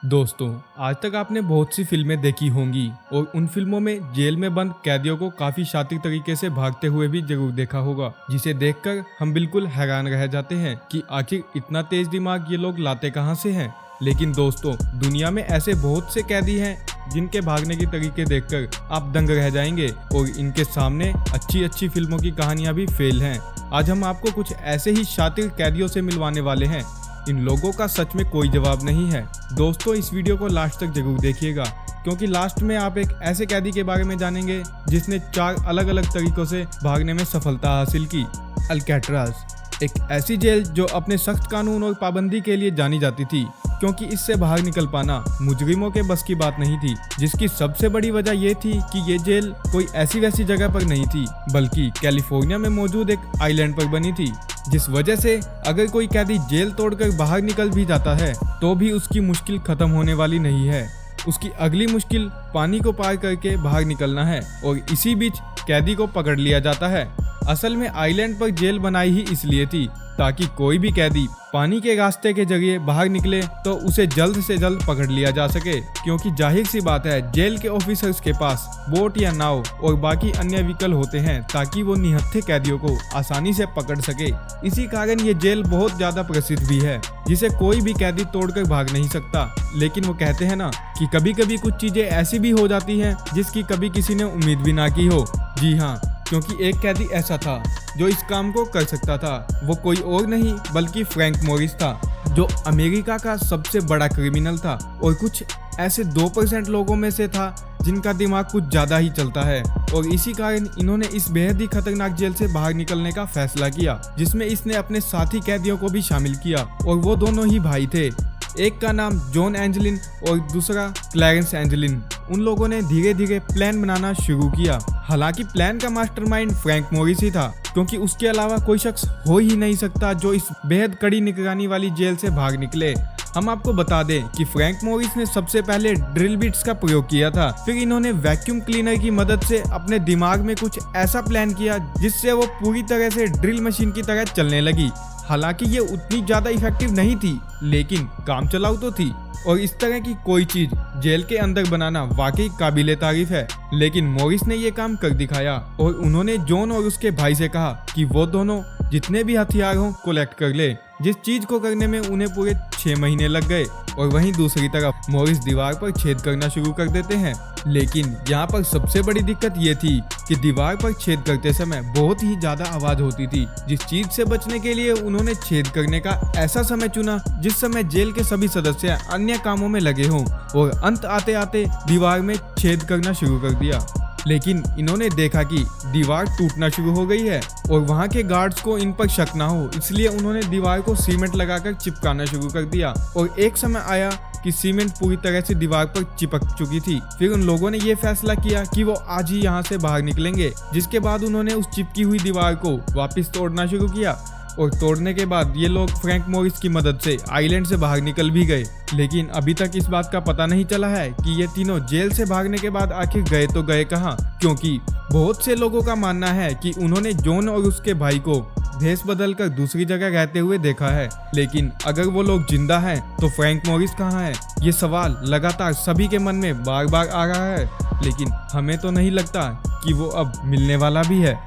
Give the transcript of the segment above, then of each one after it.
दोस्तों, आज तक आपने बहुत सी फिल्में देखी होंगी और उन फिल्मों में जेल में बंद कैदियों को काफी शातिर तरीके से भागते हुए भी जरूर देखा होगा, जिसे देखकर हम बिल्कुल हैरान रह जाते हैं कि आखिर इतना तेज दिमाग ये लोग लाते कहां से हैं। लेकिन दोस्तों, दुनिया में ऐसे बहुत से कैदी हैं जिनके भागने के तरीके देखकर आप दंग रह जाएंगे और इनके सामने अच्छी अच्छी फिल्मों की कहानियां भी फेल हैं। आज हम आपको कुछ ऐसे ही शातिर कैदियों से मिलवाने वाले हैं। इन लोगों का सच में कोई जवाब नहीं है। दोस्तों, इस वीडियो को लास्ट तक जरूर देखिएगा, क्योंकि लास्ट में आप एक ऐसे कैदी के बारे में जानेंगे जिसने 4 अलग अलग तरीकों से भागने में सफलता हासिल की। अल्कैट्राज़, एक ऐसी जेल जो अपने सख्त कानून और पाबंदी के लिए जानी जाती थी, क्योंकि इससे बाहर निकल पाना मुजरिमों के बस की बात नहीं थी। जिसकी सबसे बड़ी वजह यह थी कि ये जेल कोई ऐसी वैसी जगह पर नहीं थी, बल्कि कैलिफोर्निया में मौजूद एक आइलैंड पर बनी थी। जिस वजह से अगर कोई कैदी जेल तोड़कर बाहर निकल भी जाता है तो भी उसकी मुश्किल खत्म होने वाली नहीं है। उसकी अगली मुश्किल पानी को पार करके बाहर निकलना है और इसी बीच कैदी को पकड़ लिया जाता है। असल में आइलैंड पर जेल बनाई ही इसलिए थी ताकि कोई भी कैदी पानी के रास्ते के जरिए बाहर निकले तो उसे जल्द से जल्द पकड़ लिया जा सके, क्योंकि जाहिर सी बात है जेल के ऑफिसर्स के पास बोट या नाव और बाकी अन्य विकल्प होते हैं ताकि वो निहत्थे कैदियों को आसानी से पकड़ सके। इसी कारण ये जेल बहुत ज्यादा प्रसिद्ध भी है, जिसे कोई भी कैदी तोड़कर भाग नहीं सकता। लेकिन वो कहते हैं ना कि कभी कभी कुछ चीजें ऐसी भी हो जाती हैं जिसकी कभी किसी ने उम्मीद भी ना की हो। जी हाँ, क्योंकि एक कैदी ऐसा था जो इस काम को कर सकता था। वो कोई और नहीं बल्कि फ्रैंक मोरिस था, जो अमेरिका का सबसे बड़ा क्रिमिनल था और कुछ ऐसे 2% लोगों में से था जिनका दिमाग कुछ ज्यादा ही चलता है। और इसी कारण इन्होंने इस बेहद ही खतरनाक जेल से बाहर निकलने का फैसला किया, जिसमें इसने अपने साथी कैदियों को भी शामिल किया। और वो दोनों ही भाई थे, एक का नाम जॉन एंजेलिन और दूसरा क्लैरेंस एंजेलिन। उन लोगों ने धीरे धीरे प्लान बनाना शुरू किया। हालांकि प्लान का मास्टरमाइंड फ्रैंक मोरिस ही था, क्योंकि उसके अलावा कोई शख्स हो ही नहीं सकता जो इस बेहद कड़ी निगरानी वाली जेल से भाग निकले। हम आपको बता दें कि फ्रैंक मोरिस ने सबसे पहले ड्रिल बिट्स का प्रयोग किया था। फिर इन्होंने वैक्यूम क्लीनर की मदद से अपने दिमाग में कुछ ऐसा प्लान किया जिससे वो पूरी तरह से ड्रिल मशीन की तरह चलने लगी। हालांकि ये उतनी ज्यादा इफेक्टिव नहीं थी, लेकिन काम चलाऊ तो थी। और इस तरह की कोई चीज जेल के अंदर बनाना वाकई काबिले तारीफ है। लेकिन मोरिस ने ये काम कर दिखाया और उन्होंने जॉन और उसके भाई से कहा कि वो दोनों जितने भी हथियार हों कलेक्ट कर ले, जिस चीज को करने में उन्हें पूरे 6 महीने लग गए। और वहीं दूसरी तरफ मोरिस दीवार पर छेद करना शुरू कर देते हैं। लेकिन यहाँ पर सबसे बड़ी दिक्कत ये थी कि दीवार पर छेद करते समय बहुत ही ज्यादा आवाज होती थी। जिस चीज से बचने के लिए उन्होंने छेद करने का ऐसा समय चुना जिस समय जेल के सभी सदस्य अन्य कामों में लगे हों, और अंत आते आते दीवार में छेद करना शुरू कर दिया। लेकिन इन्होंने देखा कि दीवार टूटना शुरू हो गई है और वहां के गार्ड्स को इन पर शक ना हो, इसलिए उन्होंने दीवार को सीमेंट लगाकर चिपकाना शुरू कर दिया। और एक समय आया कि सीमेंट पूरी तरह से दीवार पर चिपक चुकी थी। फिर उन लोगों ने ये फैसला किया कि वो आज ही यहाँ से बाहर निकलेंगे, जिसके बाद उन्होंने उस चिपकी हुई दीवार को वापस तोड़ना शुरू किया। और तोड़ने के बाद ये लोग फ्रैंक मोरिस की मदद से आइलैंड से बाहर निकल भी गए। लेकिन अभी तक इस बात का पता नहीं चला है कि ये तीनों जेल से भागने के बाद आखिर गए तो गए कहाँ, क्योंकि बहुत से लोगों का मानना है कि उन्होंने जॉन और उसके भाई को भेष बदलकर दूसरी जगह रहते हुए देखा है। लेकिन अगर वो लोग जिंदा हैं तो फ्रैंक मोरिस कहाँ है? ये सवाल लगातार सभी के मन में बार बार आ रहा है, लेकिन हमें तो नहीं लगता कि वो अब मिलने वाला भी है।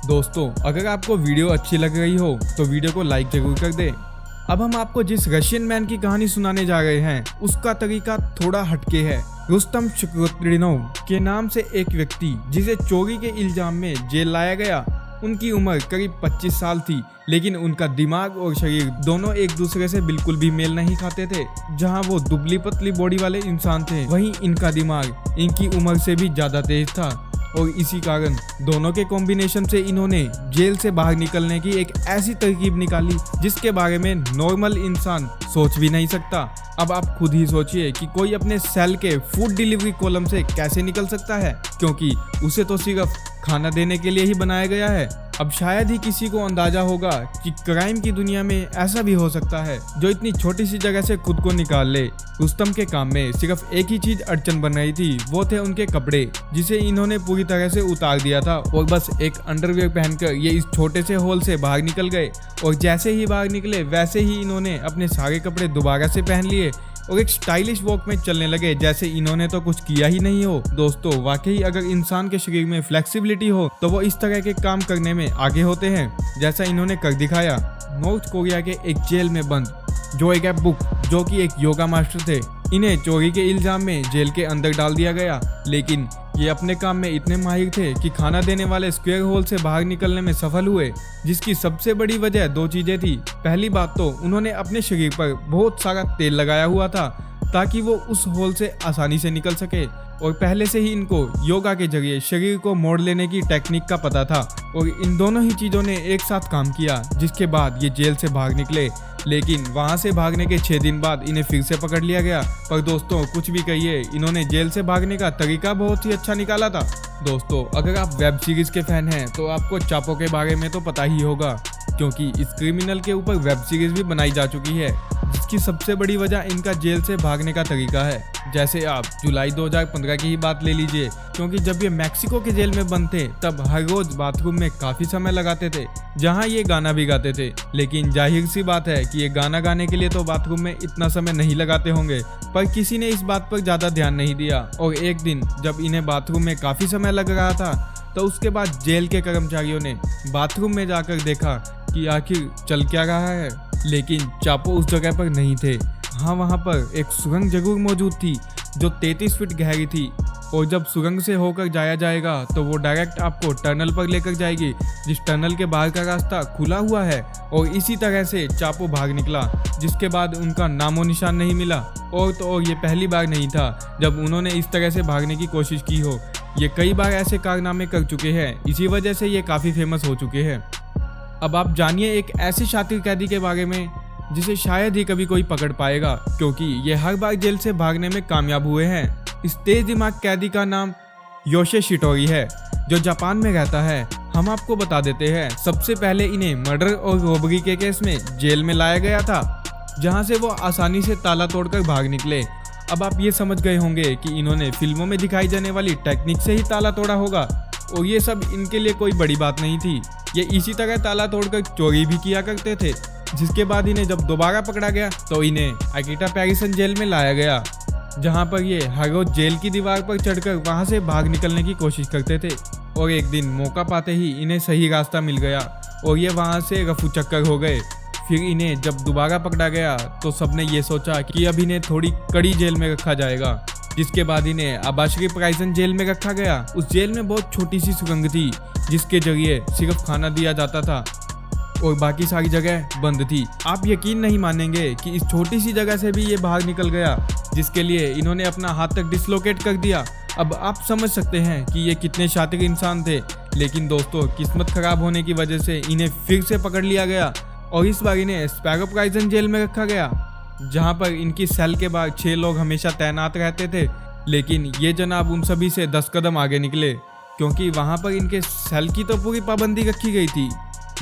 दोस्तों, अगर आपको वीडियो अच्छी लग रही हो तो वीडियो को लाइक जरूर कर दें। अब हम आपको जिस रशियन मैन की कहानी सुनाने जा रहे हैं उसका तरीका थोड़ा हटके है। रुस्तम शुक्रुद्दीनोव के नाम से एक व्यक्ति जिसे चोरी के इल्जाम में जेल लाया गया। उनकी उम्र करीब 25 साल थी, लेकिन उनका दिमाग और शरीर दोनों एक दूसरे से बिल्कुल भी मेल नहीं खाते थे। जहां वो दुबली पतली बॉडी वाले इंसान थे, वहीं इनका दिमाग इनकी उम्र से भी ज्यादा तेज था। और इसी कारण दोनों के कॉम्बिनेशन से इन्होंने जेल से बाहर निकलने की एक ऐसी तरकीब निकाली जिसके बारे में नॉर्मल इंसान सोच भी नहीं सकता। अब आप खुद ही सोचिए कि कोई अपने सेल के फूड डिलीवरी कॉलम से कैसे निकल सकता है, क्योंकि उसे तो सिर्फ खाना देने के लिए ही बनाया गया है। अब शायद ही किसी को अंदाजा होगा कि क्राइम की दुनिया में ऐसा भी हो सकता है जो इतनी छोटी सी जगह से खुद को निकाल ले। रुस्तम के काम में सिर्फ एक ही चीज अड़चन बन रही थी, वो थे उनके कपड़े, जिसे इन्होंने पूरी तरह से उतार दिया था और बस एक अंडरवियर पहनकर ये इस छोटे से होल से बाहर निकल गए। और जैसे ही बाहर निकले वैसे ही इन्होंने अपने सारे कपड़े दोबारा से पहन लिए। और एक स्टाइलिश वॉक में चलने लगे जैसे इन्होंने तो कुछ किया ही नहीं हो। दोस्तों वाकई अगर इंसान के शरीर में फ्लेक्सिबिलिटी हो तो वो इस तरह के काम करने में आगे होते हैं जैसा इन्होंने कर दिखाया। नॉर्थ कोरिया के एक जेल में बंद जो एक बुक जो कि एक योगा मास्टर थे, इन्हें चोरी के इल्जाम में जेल के अंदर डाल दिया गया। लेकिन ये अपने काम में इतने माहिर थे कि खाना देने वाले स्क्वायर होल से बाहर निकलने में सफल हुए, जिसकी सबसे बड़ी वजह दो चीजें थी। पहली बात तो उन्होंने अपने शरीर पर बहुत सारा तेल लगाया हुआ था ताकि वो उस होल से आसानी से निकल सके, और पहले से ही इनको योगा के जरिए शरीर को मोड़ लेने की टेक्निक का पता था। और इन दोनों ही चीजों ने एक साथ काम किया, जिसके बाद ये जेल से बाहर निकले। लेकिन वहां से भागने के 6 दिन बाद इन्हें फिर से पकड़ लिया गया। पर दोस्तों कुछ भी कहिए, इन्होंने जेल से भागने का तरीका बहुत ही अच्छा निकाला था। दोस्तों अगर आप वेब सीरीज के फैन हैं तो आपको चापो के बारे में तो पता ही होगा, क्योंकि इस क्रिमिनल के ऊपर वेब सीरीज भी बनाई जा चुकी है, जिसकी सबसे बड़ी वजह इनका जेल से भागने का तरीका है। जैसे आप जुलाई 2015 की ही बात ले लीजिए, क्योंकि जब ये मैक्सिको के जेल में बंद थे तब हर रोज बाथरूम में काफी समय लगाते थे, जहां ये गाना भी गाते थे। लेकिन जाहिर सी बात है कि ये गाना गाने के लिए तो बाथरूम में इतना समय नहीं लगाते होंगे, पर किसी ने इस बात पर ज्यादा ध्यान नहीं दिया। और एक दिन जब इन्हें बाथरूम में काफी समय लग रहा था तो उसके बाद जेल के कर्मचारियों ने बाथरूम में जाकर देखा कि आखिर चल क्या रहा है। लेकिन चापो उस जगह पर नहीं थे। हाँ, वहाँ पर एक सुरंग जरूर मौजूद थी जो 33 फीट गहरी थी, और जब सुरंग से होकर जाया जाएगा तो वो डायरेक्ट आपको टनल पर लेकर जाएगी, जिस टनल के बाहर का रास्ता खुला हुआ है। और इसी तरह से चापो भाग निकला, जिसके बाद उनका नामो निशान नहीं मिला। और तो और ये पहली बार नहीं था जब उन्होंने इस तरह से भागने की कोशिश की हो, ये कई बार ऐसे कारनामे कर चुके हैं। इसी वजह से ये काफ़ी फेमस हो चुके हैं। अब आप जानिए एक ऐसे शातिर कैदी के बारे में जिसे शायद ही कभी कोई पकड़ पाएगा, क्योंकि ये हर बार जेल से भागने में कामयाब हुए हैं। इस तेज दिमाग कैदी का नाम योशे शिटोरी है, जो जापान में रहता है। हम आपको बता देते हैं, सबसे पहले इन्हें मर्डर और रोबरी के केस में जेल में लाया गया था, जहां से वो आसानी से ताला तोड़कर भाग निकले। अब आप ये समझ गए होंगे कि इन्होंने फिल्मों में दिखाई जाने वाली टेक्निक से ही ताला तोड़ा होगा, और ये सब इनके लिए कोई बड़ी बात नहीं थी। ये इसी तरह ताला तोड़कर चोरी भी किया करते थे। जिसके बाद इन्हें जब दोबारा पकड़ा गया तो इन्हें अकीटा पैरिसन जेल में लाया गया, जहां पर ये हर रोज जेल की दीवार पर चढ़कर वहां से भाग निकलने की कोशिश करते थे। और एक दिन मौका पाते ही इन्हें सही रास्ता मिल गया और ये वहां से रफू चक्कर हो गए। फिर इन्हें जब दोबारा पकड़ा गया तो सबने ये सोचा कि अब इन्हें थोड़ी कड़ी जेल में रखा जाएगा, जिसके बाद इन्हें आबाशरी प्राइसन जेल में रखा गया। उस जेल में बहुत छोटी सी सुरंग थी, जिसके जरिए सिर्फ खाना दिया जाता था और बाकी सारी जगह बंद थी। आप यकीन नहीं मानेंगे कि इस छोटी सी जगह से भी ये बाहर निकल गया, जिसके लिए इन्होंने अपना हाथ तक डिसलोकेट कर दिया। अब आप समझ सकते हैं कि ये कितने शातिर इंसान थे। लेकिन दोस्तों किस्मत खराब होने की वजह से इन्हें फिर से पकड़ लिया गया और इस बार इन्हें स्पैरो प्राइसन जेल में रखा गया, जहां पर इनकी सेल के बाहर 6 लोग हमेशा तैनात रहते थे। लेकिन ये जनाब उन सभी से 10 कदम आगे निकले, क्योंकि वहां पर इनके सेल की तो पूरी पाबंदी रखी गई थी,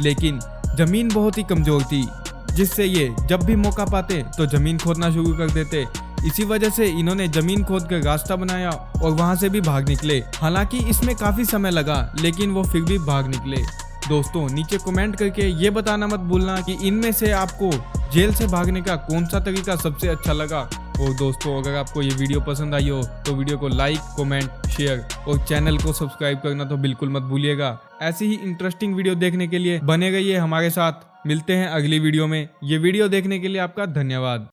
लेकिन जमीन बहुत ही कमजोर थी, जिससे ये जब भी मौका पाते तो जमीन खोदना शुरू कर देते। इसी वजह से इन्होंने जमीन खोद कर रास्ता बनाया और वहां से भी भाग निकले। हालांकि इसमें काफी समय लगा, लेकिन वो फिर भी भाग निकले। दोस्तों नीचे कमेंट करके ये बताना मत भूलना कि इनमें से आपको जेल से भागने का कौन सा तरीका सबसे अच्छा लगा। और दोस्तों अगर आपको ये वीडियो पसंद आई हो तो वीडियो को लाइक, कमेंट, शेयर और चैनल को सब्सक्राइब करना तो बिल्कुल मत भूलिएगा। ऐसी ही इंटरेस्टिंग वीडियो देखने के लिए बने रहिए हमारे साथ। मिलते हैं अगली वीडियो में। ये वीडियो देखने के लिए आपका धन्यवाद।